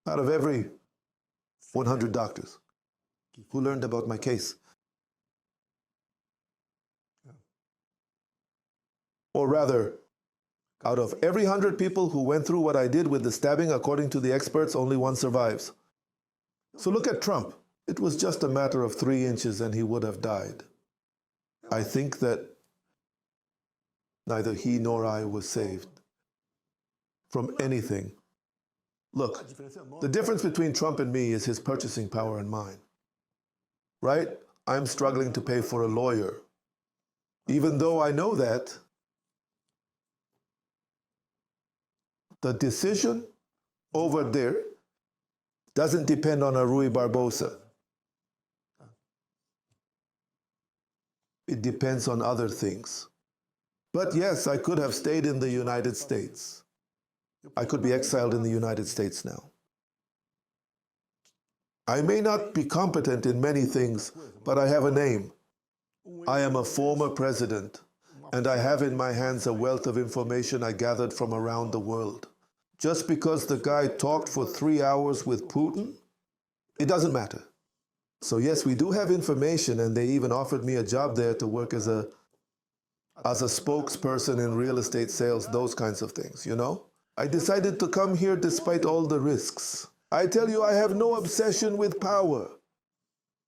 out of every 100 doctors who learned about my case. Or rather, out of every 100 people who went through what I did with the stabbing, according to the experts, only one survives. So look at Trump. It was just a matter of 3 inches and he would have died. I think that neither he nor I was saved from anything. Look, the difference between Trump and me is his purchasing power and mine. Right? I'm struggling to pay for a lawyer. Even though I know that, the decision over there doesn't depend on a Rui Barbosa. It depends on other things. But yes, I could have stayed in the United States. I could be exiled in the United States now. I may not be competent in many things, but I have a name. I am a former president, and I have in my hands a wealth of information I gathered from around the world. Just because the guy talked for 3 hours with Putin, it doesn't matter. So yes, we do have information, and they even offered me a job there to work as a spokesperson in real estate sales, those kinds of things, you know? I decided to come here despite all the risks. I tell you, I have no obsession with power.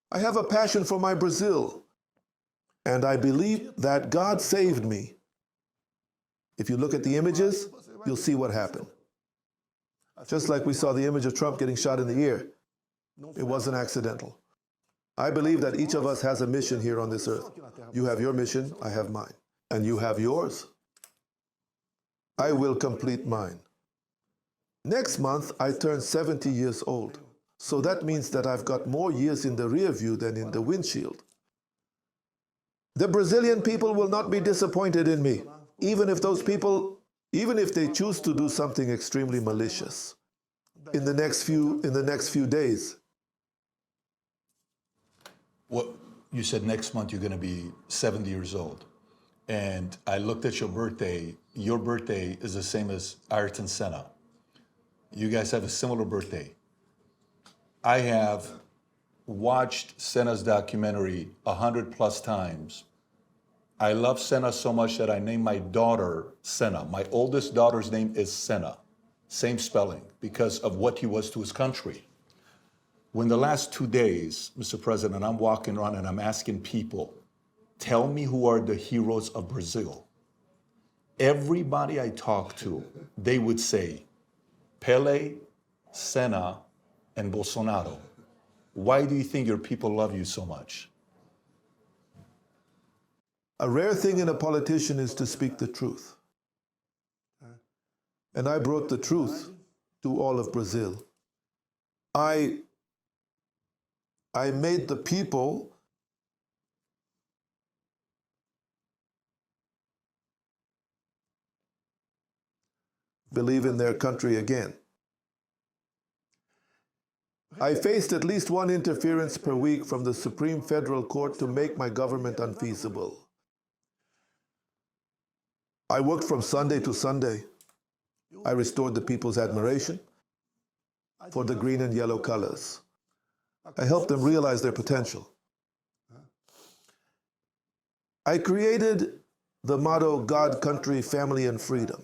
I have a passion for my Brazil. And I believe that God saved me. If you look at the images, you'll see what happened. Just like we saw the image of Trump getting shot in the ear. It wasn't accidental. I believe that each of us has a mission here on this earth. You have your mission, I have mine. And you have yours. I will complete mine. Next month, I turn 70 years old. So that means that I've got more years in the rear view than in the windshield. The Brazilian people will not be disappointed in me, even if they choose to do something extremely malicious in the next few days. What you said next month you're going to be 70 years old. And I looked at your birthday. Your birthday is the same as Ayrton Senna. You guys have a similar birthday. I have watched Senna's documentary 100+ times. I love Senna so much that I named my daughter Senna. My oldest daughter's name is Senna, same spelling, because of what he was to his country. When the last 2 days, Mr. President, I'm walking around and I'm asking people, tell me who are the heroes of Brazil. Everybody I talk to, they would say, Pele, Senna, and Bolsonaro. Why do you think your people love you so much? A rare thing in a politician is to speak the truth. And I brought the truth to all of Brazil. I made the people believe in their country again. I faced at least one interference per week from the Supreme Federal Court to make my government unfeasible. I worked from Sunday to Sunday. I restored the people's admiration for the green and yellow colors. I helped them realize their potential. I created the motto, God, country, family, and freedom.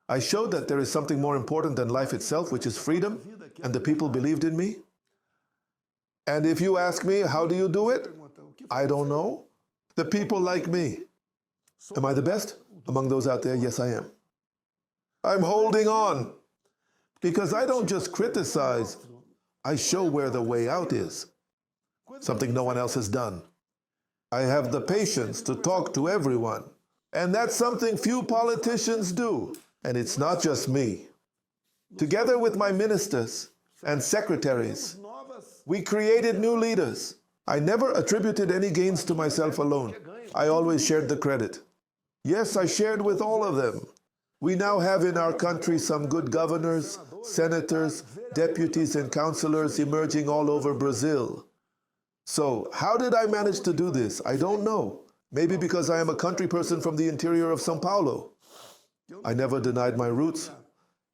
I showed that there is something more important than life itself, which is freedom, and the people believed in me. And if you ask me, how do you do it? I don't know. The people like me. Am I the best among those out there? Yes, I am. I'm holding on because I don't just criticize. I show where the way out is, something no one else has done. I have the patience to talk to everyone, and that's something few politicians do. And it's not just me. Together with my ministers and secretaries, we created new leaders. I never attributed any gains to myself alone. I always shared the credit. Yes, I shared with all of them. We now have in our country some good governors, senators, deputies, and councilors emerging all over Brazil. So, how did I manage to do this? I don't know. Maybe because I am a country person from the interior of São Paulo. I never denied my roots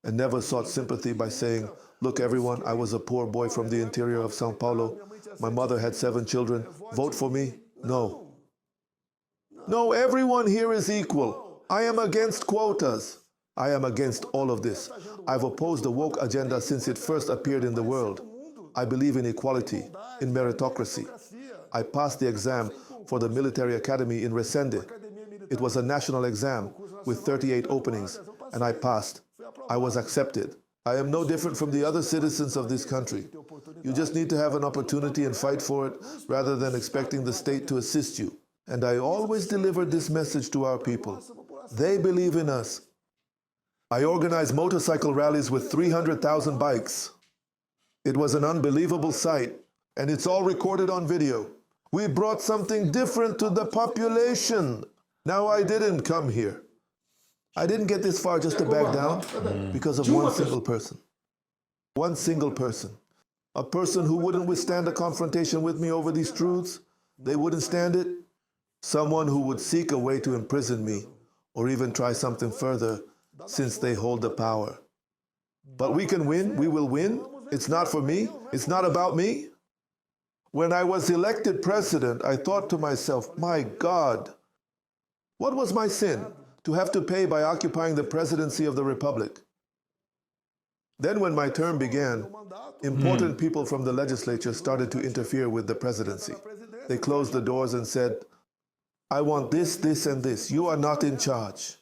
and never sought sympathy by saying, Look, everyone, I was a poor boy from the interior of Sao Paulo. My mother had 7 children. Vote for me? No. No, everyone here is equal. I am against quotas. I am against all of this. I've opposed the woke agenda since it first appeared in the world. I believe in equality, in meritocracy. I passed the exam for the military academy in Resende. It was a national exam with 38 openings, and I passed. I was accepted. I am no different from the other citizens of this country. You just need to have an opportunity and fight for it rather than expecting the state to assist you. And I always delivered this message to our people. They believe in us. I organized motorcycle rallies with 300,000 bikes. It was an unbelievable sight, and it's all recorded on video. We brought something different to the population. Now, I didn't come here. I didn't get this far just to back down because of one single person. One single person. A person who wouldn't withstand a confrontation with me over these truths. They wouldn't stand it. Someone who would seek a way to imprison me or even try something further since they hold the power. But we can win. We will win. It's not for me. It's not about me. When I was elected president, I thought to myself, my God, what was my sin? To have to pay by occupying the presidency of the Republic. Then when my term began, important people from the legislature started to interfere with the presidency. They closed the doors and said, I want this, this, and this. You are not in charge.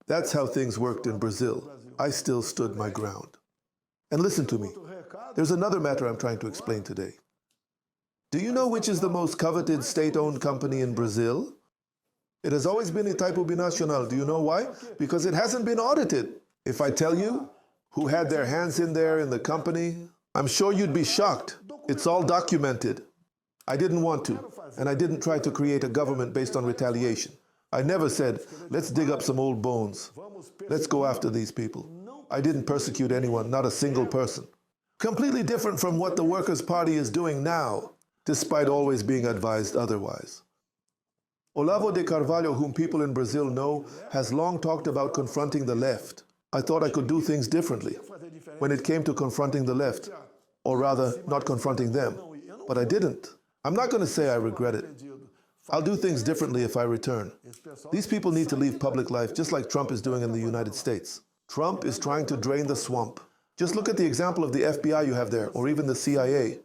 That's how things worked in Brazil. I still stood my ground. And listen to me. There's another matter I'm trying to explain today. Do you know which is the most coveted state-owned company in Brazil? It has always been Itaipu Binacional. Do you know why? Because it hasn't been audited. If I tell you who had their hands in there in the company, I'm sure you'd be shocked. It's all documented. I didn't want to, and I didn't try to create a government based on retaliation. I never said, let's dig up some old bones. Let's go after these people. I didn't persecute anyone, not a single person. Completely different from what the Workers' Party is doing now, despite always being advised otherwise. Olavo de Carvalho, whom people in Brazil know, has long talked about confronting the left. I thought I could do things differently when it came to confronting the left, or rather, not confronting them. But I didn't. I'm not going to say I regret it. I'll do things differently if I return. These people need to leave public life just like Trump is doing in the United States. Trump is trying to drain the swamp. Just look at the example of the FBI you have there, or even the CIA,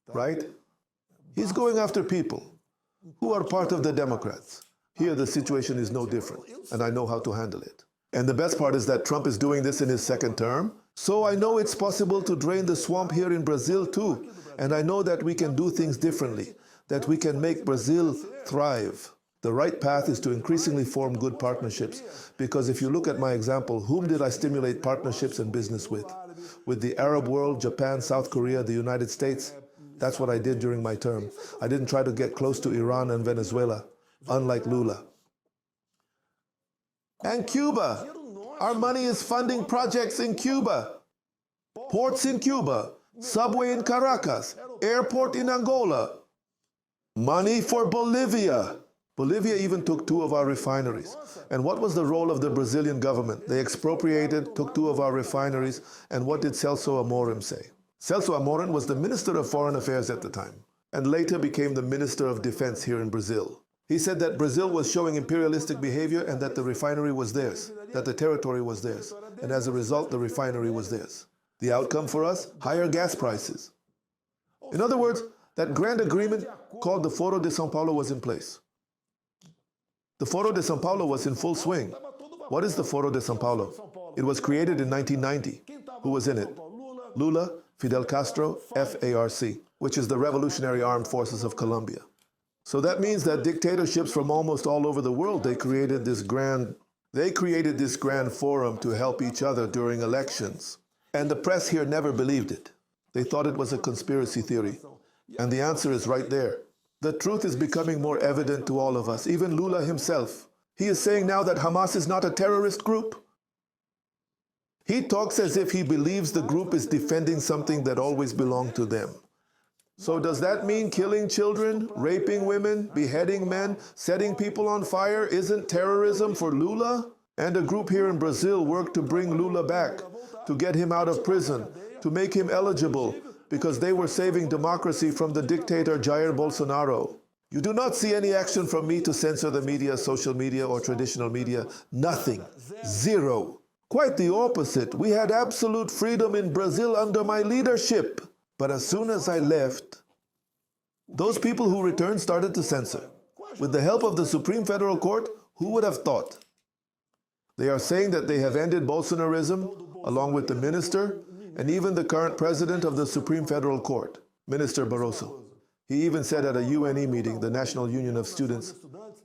right? He's going after people who are part of the Democrats. Here, the situation is no different, and I know how to handle it. And the best part is that Trump is doing this in his second term, so I know it's possible to drain the swamp here in Brazil too, and I know that we can do things differently, that we can make Brazil thrive. The right path is to increasingly form good partnerships, because if you look at my example, whom did I stimulate partnerships and business with? With the Arab world, Japan, South Korea, the United States. That's what I did during my term. I didn't try to get close to Iran and Venezuela, unlike Lula. And Cuba. Our money is funding projects in Cuba, ports in Cuba, subway in Caracas, airport in Angola. Money for Bolivia. Bolivia even took 2 of our refineries. And what was the role of the Brazilian government? They expropriated, took 2 of our refineries, and what did Celso Amorim say? Celso Amorim was the Minister of Foreign Affairs at the time, and later became the Minister of Defense here in Brazil. He said that Brazil was showing imperialistic behavior and that the refinery was theirs, that the territory was theirs, and as a result, the refinery was theirs. The outcome for us? Higher gas prices. In other words, that grand agreement called the Foro de São Paulo was in place. The Foro de São Paulo was in full swing. What is the Foro de São Paulo? It was created in 1990. Who was in it? Lula, Fidel Castro, FARC, which is the Revolutionary Armed Forces of Colombia. So that means that dictatorships from almost all over the world, they created this grand forum to help each other during elections. And the press here never believed it. They thought it was a conspiracy theory. And the answer is right there. The truth is becoming more evident to all of us, even Lula himself. He is saying now that Hamas is not a terrorist group. He talks as if he believes the group is defending something that always belonged to them. So does that mean killing children, raping women, beheading men, setting people on fire isn't terrorism for Lula? And a group here in Brazil worked to bring Lula back, to get him out of prison, to make him eligible, because they were saving democracy from the dictator Jair Bolsonaro. You do not see any action from me to censor the media, social media, or traditional media. Nothing. Zero. Quite the opposite. We had absolute freedom in Brazil under my leadership. But as soon as I left, those people who returned started to censor. With the help of the Supreme Federal Court, who would have thought? They are saying that they have ended Bolsonarism, along with the minister, and even the current president of the Supreme Federal Court, Minister Barroso. He even said at a UNE meeting, the National Union of Students,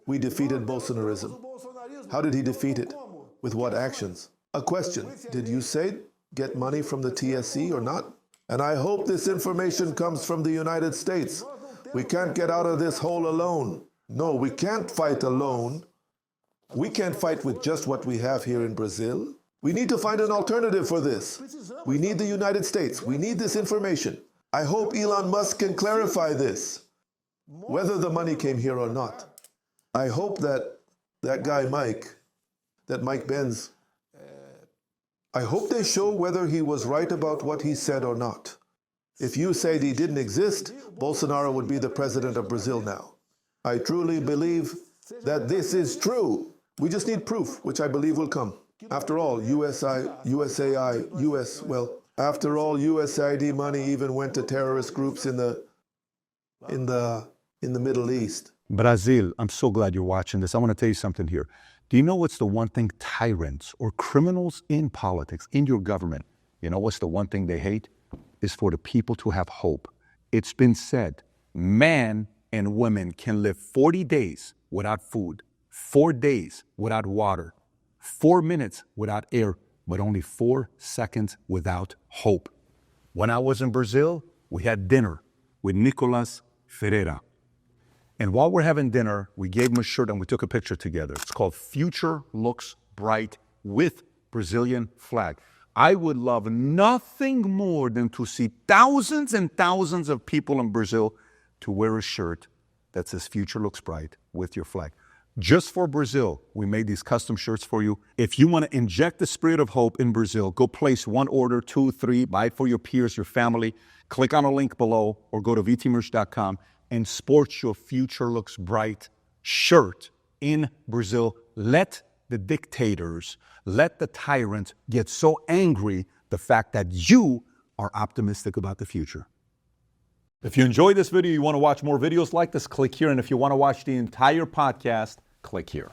we defeated Bolsonarism. How did he defeat it? With what actions? A question, did you say get money from the TSC or not? And I hope this information comes from the United States. We can't get out of this hole alone. No, we can't fight alone. We can't fight with just what we have here in Brazil. We need to find an alternative for this. We need the United States. We need this information. I hope Elon Musk can clarify this, whether the money came here or not. I hope that guy Mike, that Mike Benz, I hope they show whether he was right about what he said or not. If you said he didn't exist, Bolsonaro would be the president of Brazil now. I truly believe that this is true. We just need proof, which I believe will come. After all, after all, USAID money even went to terrorist groups in the Middle East. Brazil, I'm so glad you're watching this. I want to tell you something here. Do you know what's the one thing tyrants or criminals in politics, in your government, you know what's the one thing they hate? Is for the people to have hope. It's been said, man and women can live 40 days without food, 4 days without water, 4 minutes without air, but only 4 seconds without hope. When I was in Brazil, we had dinner with Nicolas Ferreira. And while we're having dinner, we gave him a shirt and we took a picture together. It's called Future Looks Bright with Brazilian flag. I would love nothing more than to see thousands and thousands of people in Brazil to wear a shirt that says Future Looks Bright with your flag. Just for Brazil, we made these custom shirts for you. If you want to inject the spirit of hope in Brazil, go place 1 order, 2, 3, buy it for your peers, your family. Click on a link below or go to vtmerch.com and sport your Future Looks Bright shirt in Brazil. Let the dictators, let the tyrants get so angry the fact that you are optimistic about the future. If you enjoyed this video, you want to watch more videos like this, click here. And if you want to watch the entire podcast, click here.